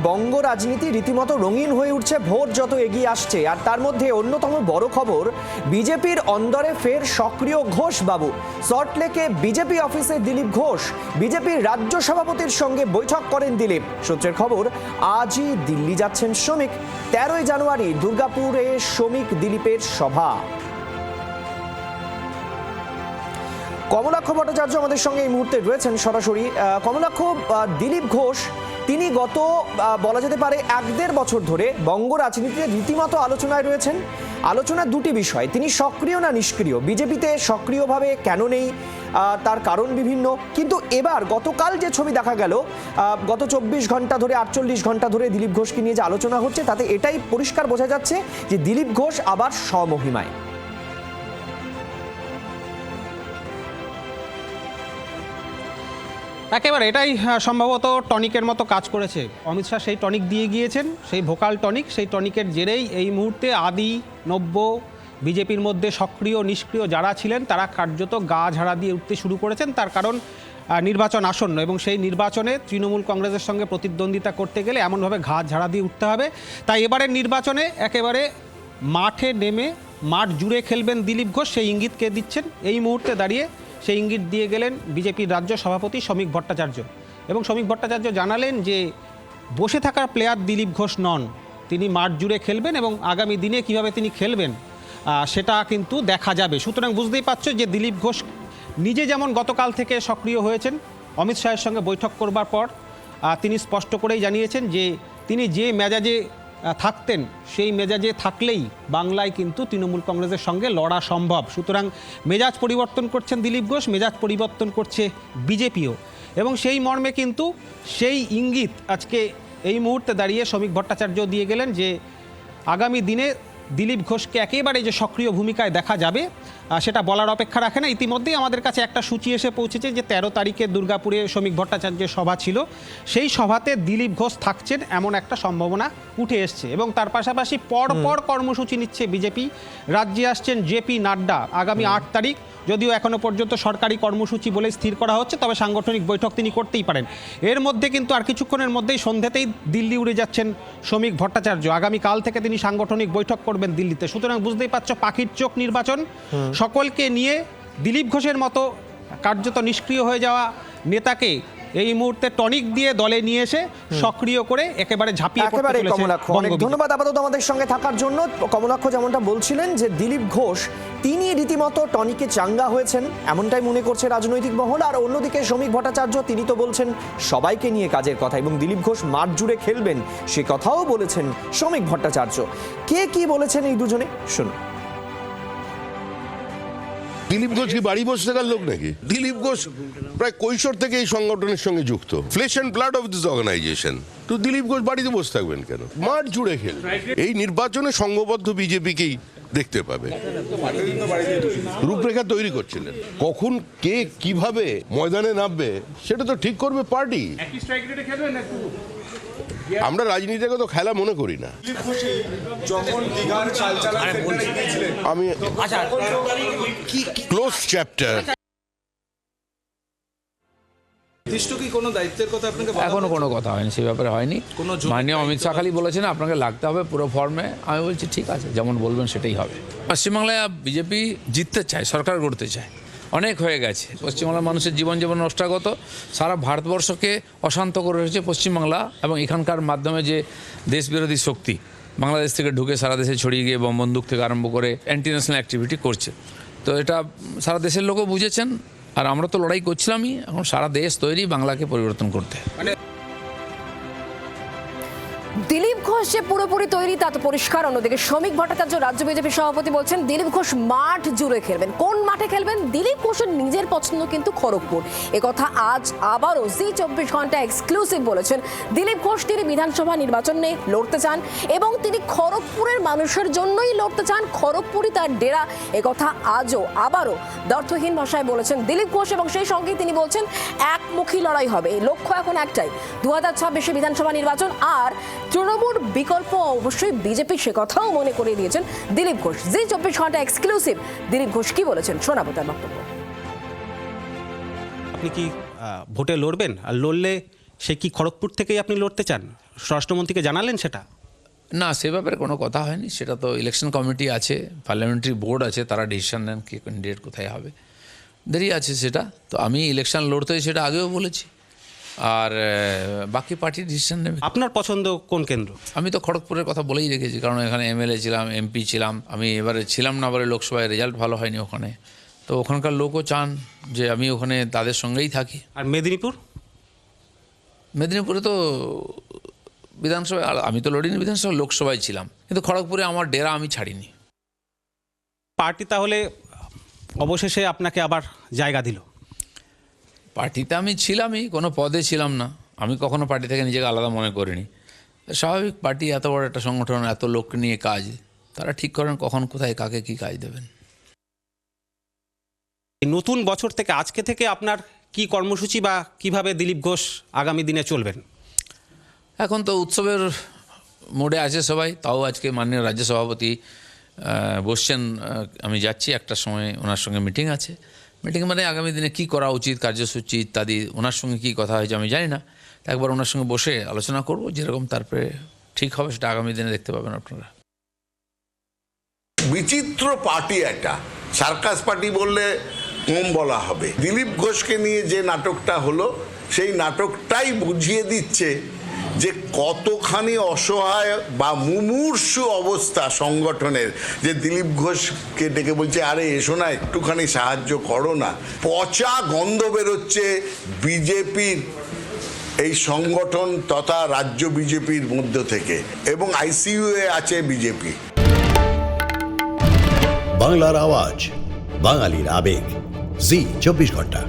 বঙ্গ রাজনীতি রীতিমতো রঙিন হয়ে উঠছে ভোট যত এগিয়ে আসছে। আর তার মধ্যে অন্যতম বড় খবর, বিজেপির অন্দরে ফের সক্রিয় ঘোষ বাবু। সল্টলেকে বিজেপি অফিসে দিলীপ ঘোষ বিজেপির রাজ্য সভাপতির সঙ্গে বৈঠক করেন দিলীপ। সূত্রের খবর, আজই দিল্লি যাচ্ছেন শ্রমিক। 13ই জানুয়ারি দুর্গাপুরে শ্রমিক দিলীপের সভা। কমলাক্ষ ভট্টাচার্য আমাদের সঙ্গে এই মুহূর্তে রয়েছেন সরাসরি। কমলাক্ষ, দিলীপ ঘোষ তিনি গত বলা যেতে পারে 1-1.5 বছর ধরে বঙ্গ রাজনীতিতে রীতিমতো আলোচনায় রয়েছেন। আলোচনার দুটি বিষয়, তিনি সক্রিয় না নিষ্ক্রিয়, বিজেপিতে সক্রিয়ভাবে কেন নেই তার কারণ বিভিন্ন। কিন্তু এবার গতকাল যে ছবি দেখা গেল, গত 24 ঘন্টা ধরে 48 ঘন্টা ধরে দিলীপ ঘোষকে নিয়ে যে আলোচনা হচ্ছে, তাতে এটাই পরিষ্কার বোঝা যাচ্ছে যে দিলীপ ঘোষ আবার স্বমহিমায়। একেবারে এটাই সম্ভবত টনিকের মতো কাজ করেছে। অমিত শাহ সেই টনিক দিয়ে গিয়েছেন, সেই ভোকাল টনিক। সেই টনিকের জেরেই এই মুহূর্তে আদি নব্য বিজেপির মধ্যে সক্রিয় নিষ্ক্রিয় যারা ছিলেন তারা কার্যত গা ঝাড়া দিয়ে উঠতে শুরু করেছেন। তার কারণ নির্বাচন আসন্ন এবং সেই নির্বাচনে তৃণমূল কংগ্রেসের সঙ্গে প্রতিদ্বন্দ্বিতা করতে গেলে এমনভাবে ঘা ঝাড়া দিয়ে উঠতে হবে। তাই এবারের নির্বাচনে একেবারে মাঠে নেমে মাঠ জুড়ে খেলবেন দিলীপ ঘোষ, সেই ইঙ্গিতকে দিচ্ছেন। এই মুহূর্তে দাঁড়িয়ে সেই ইঙ্গিত দিয়ে গেলেন বিজেপির রাজ্য সভাপতি শ্রমিক ভট্টাচার্য। এবং শ্রমিক ভট্টাচার্য জানালেন যে বসে থাকার প্লেয়ার দিলীপ ঘোষ নন, তিনি মাঠ জুড়ে খেলবেন এবং আগামী দিনে কিভাবে তিনি খেলবেন সেটা কিন্তু দেখা যাবে। সুতরাং বুঝতেই পারছো যে দিলীপ ঘোষ নিজে যেমন গতকাল থেকে সক্রিয় হয়েছেন, অমিত শাহের সঙ্গে বৈঠক করবার পর তিনি স্পষ্ট করেই জানিয়েছেন যে তিনি যে মেজাজে থাকতেন সেই মেজাজে থাকলেই বাংলায় কিন্তু তৃণমূল কংগ্রেসের সঙ্গে লড়া সম্ভব। সুতরাং মেজাজ পরিবর্তন করছেন দিলীপ ঘোষ, মেজাজ পরিবর্তন করছে বিজেপিও। এবং সেই মর্মে কিন্তু সেই ইঙ্গিত আজকে এই মুহূর্তে দাঁড়িয়ে শ্রমিক ভট্টাচার্য দিয়ে গেলেন যে আগামী দিনে দিলীপ ঘোষকে একেবারে যে সক্রিয় ভূমিকায় দেখা যাবে সেটা বলার অপেক্ষা রাখে না। ইতিমধ্যেই আমাদের কাছে একটা সূচি এসে পৌঁছেছে যে 13 তারিখে দুর্গাপুরে শ্রমিক ভট্টাচার্যের সভা ছিল, সেই সভাতে দিলীপ ঘোষ থাকছেন এমন একটা সম্ভাবনা উঠে এসছে। এবং তার পাশাপাশি পরপর কর্মসূচি নিচ্ছে বিজেপি। রাজ্যে আসছেন জেপি নাড্ডা আগামী 8 তারিখ, যদিও এখনও পর্যন্ত সরকারি কর্মসূচি বলে স্থির করা হচ্ছে, তবে সাংগঠনিক বৈঠক তিনি করতেই পারেন। এর মধ্যে কিন্তু আর কিছুক্ষণের মধ্যেই সন্ধ্যেতেই দিল্লি উড়ে যাচ্ছেন শ্রমিক ভট্টাচার্য। আগামীকাল থেকে তিনি সাংগঠনিক বৈঠক করবেন দিল্লিতে। সুতরাং বুঝতেই পারছো পাখির চোখ নির্বাচন। সকলকে নিয়ে দিলীপ ঘোষের মতো কার্যত নিষ্ক্রিয় হয়ে যাওয়া নেতাকে এই মুহূর্তে টনিক দিয়ে দলে নিয়ে এসে সক্রিয় করে একেবারে ঝাঁপিয়ে পড়তে চলেছে। কমলাক্ষ, অনেক ধন্যবাদ আপাতত আমাদের সঙ্গে থাকার জন্য। কমলাক্ষ যেমনটা বলছিলেন যে দিলীপ ঘোষ তিনি রীতিমতো টনিকে চাঙ্গা হয়েছেন এমনটাই মনে করছে রাজনৈতিক মহল। আর অন্যদিকে শ্রমিক ভট্টাচার্য তিনি তো বলছেন সবাইকে নিয়ে কাজের কথা, এবং দিলীপ ঘোষ মাঠ জুড়ে খেলবেন সে কথাও বলেছেন শ্রমিক ভট্টাচার্য। কে কি বলেছেন এই দুজনে শুনুন। দিলীপ ঘোষ কি বাড়ি বসে থাকার লোক নাকি? দিলীপ ঘোষ প্রায় কৈশোর থেকে এই সংগঠনের সঙ্গে যুক্ত, flesh and blood of this organisation. তো দিলীপ ঘোষ বাড়িতে বসে থাকবেন কেন? মাঠ জুড়ে খেল। এই নির্বাচনে সংঘবদ্ধ বিজেপিকেই দেখতে পাবে। রূপরেখা তৈরি করছিলেন, কখন কে কিভাবে ময়দানে নামবে সেটা তো ঠিক করবে পার্টি। আমরা রাজনীতিকে তো খেলা মনে করি না। আমি ক্লোজ চ্যাপ্টার। এখনো কোনো কথা হয়নি, সে ব্যাপারে হয়নি। মাননীয় অমিত শাহ খালি বলেছেন আপনাকে লাগতে হবে পুরো ফর্মে। আমি বলছি ঠিক আছে, যেমন বলবেন সেটাই হবে। পশ্চিমবাংলায় বিজেপি জিততে চায়, সরকার গড়তে চায়, অনেক হয়ে গেছে। পশ্চিমবাংলার মানুষের জীবন নষ্টাগত, সারা ভারতবর্ষকে অশান্ত করে রয়েছে পশ্চিমবাংলা। এবং এখানকার মাধ্যমে যে দেশবিরোধী শক্তি বাংলাদেশ থেকে ঢুকে সারা দেশে ছড়িয়ে গিয়ে বোম বন্দুক থেকে আরম্ভ করে অ্যান্টি ন্যাশনাল অ্যাক্টিভিটি করছে, তো এটা সারা দেশের লোকও বুঝেছেন। আর আমরা তো লড়াই করছিলামই, এখন সারা দেশ তৈরি বাংলাকে পরিবর্তন করতে। দিলীপ ঘোষ যে পুরোপুরি তৈরি তা তো পরিষ্কার। অন্যদিকে শ্রমিক ভট্টাচার্য রাজ্য বিজেপি সভাপতি বলছেন দিলীপ ঘোষ মাঠ জুড়ে খেলবেন। কোন মাঠে খেলবেন? দিলীপ ঘোষের নিজের পছন্দ কিন্তু খড়গপুর। একথা আজ আবারও জি 24 ঘন্টা এক্সক্লুসিভ বলেছেন দিলীপ ঘোষ। তিনি বিধানসভা নির্বাচনে লড়তে চান এবং তিনি খড়গপুরের মানুষের জন্যই লড়তে চান, খড়গপুরই তার ডেরা। একথা আজও আবারও দ্ব্যর্থহীন ভাষায় বলেছেন দিলীপ ঘোষ। এবং সেই সঙ্গে তিনি বলছেন একমুখী লড়াই হবে, লক্ষ্য এখন একটাই 2026 বিধানসভা নির্বাচন। আর তৃণমূল বিকল্প অবশ্যই বিজেপি, সে কথাও মনে করিয়ে দিয়েছেন দিলীপ ঘোষ। জি 24 ঘন্টা এক্সক্লুসিভ দিলীপ ঘোষ কি বলেছেন শোনাবো তার বক্তব্য। আপনি কি ভোটে লড়বেন? আর লড়লে সে কি খড়গপুর থেকেই আপনি লড়তে চান? স্বরাষ্ট্রমন্ত্রীকে জানালেন সেটা? না, সে ব্যাপারে কোনো কথা হয়নি। সেটা তো ইলেকশন কমিটি আছে, পার্লামেন্টারি বোর্ড আছে, তারা ডিসিশন নেন কে ক্যান্ডিডেট কোথায় হবে। দেরি আছে সেটা। তো আমি ইলেকশন লড়তে সেটা আগেও বলেছি, আর বাকি পার্টি ডিসিশন নেবে। আপনার পছন্দ কোন কেন্দ্র? আমি তো খড়গপুরের কথা বলেই রেখেছি, কারণ এখানে এমএলএ ছিলাম, এমপি ছিলাম। আমি এবারে ছিলাম না বলে লোকসভায় রেজাল্ট ভালো হয়নি ওখানে, তো ওখানকার লোকও চান যে আমি ওখানে তাদের সঙ্গেই থাকি। আর মেদিনীপুর? মেদিনীপুরে তো বিধানসভায় আমি তো লড়িনি, বিধানসভা লোকসভায় ছিলাম, কিন্তু খড়গপুরে আমার ডেরা আমি ছাড়িনি। পার্টি তাহলে অবশেষে আপনাকে আবার জায়গা দিল? পার্টিতে আমি ছিলামই, কোনো পদে ছিলাম না। আমি কখনো পার্টি থেকে নিজেকে আলাদা মনে করিনি। স্বাভাবিক, পার্টি এত বড় একটা সংগঠন, এত লোক নিয়ে কাজ, তারা ঠিক করেন কখন কোথায় কাকে কী কাজ দেবেন। এই নতুন বছর থেকে আজকে থেকে আপনার কি কর্মসূচি বা কিভাবে দিলীপ ঘোষ আগামী দিনে চলবেন? এখন তো উৎসবের মোডে আছে সবাই, তাও আজকে মাননীয় রাজ্য সভাপতি বসছেন, আমি যাচ্ছি, একটার সময় ওনার সঙ্গে মিটিং আছে। মিটিং মানে আগামী দিনে কি করা উচিত, কার্যসূচি ইত্যাদি, ওনার সঙ্গে কি কথা হয়েছে আমি জানি না। একবার ওনার সঙ্গে বসে আলোচনা করব, যেরকম তারপরে ঠিক হবে সেটা আগামী দিনে দেখতে পাবেন আপনারা। বিচিত্র পার্টি একটা, সার্কাস পার্টি বললে কম বলা হবে। দিলীপ ঘোষকে নিয়ে যে নাটকটা হলো, সেই নাটকটাই বুঝিয়ে দিচ্ছে যে কতখানি অসহায় বা মুমূর্ষু অবস্থা সংগঠনের, যে দিলীপ ঘোষকে ডেকে বলছে আরে এসো না একটুখানি সাহায্য করো না। পচা গন্ধ বেরোচ্ছে বিজেপির এই সংগঠন তথা রাজ্য বিজেপির মধ্য থেকে, এবং আইসিইউ এ আছে বিজেপি। বাংলার আওয়াজ, বাঙালির আবেগ, জি 24 ঘন্টা।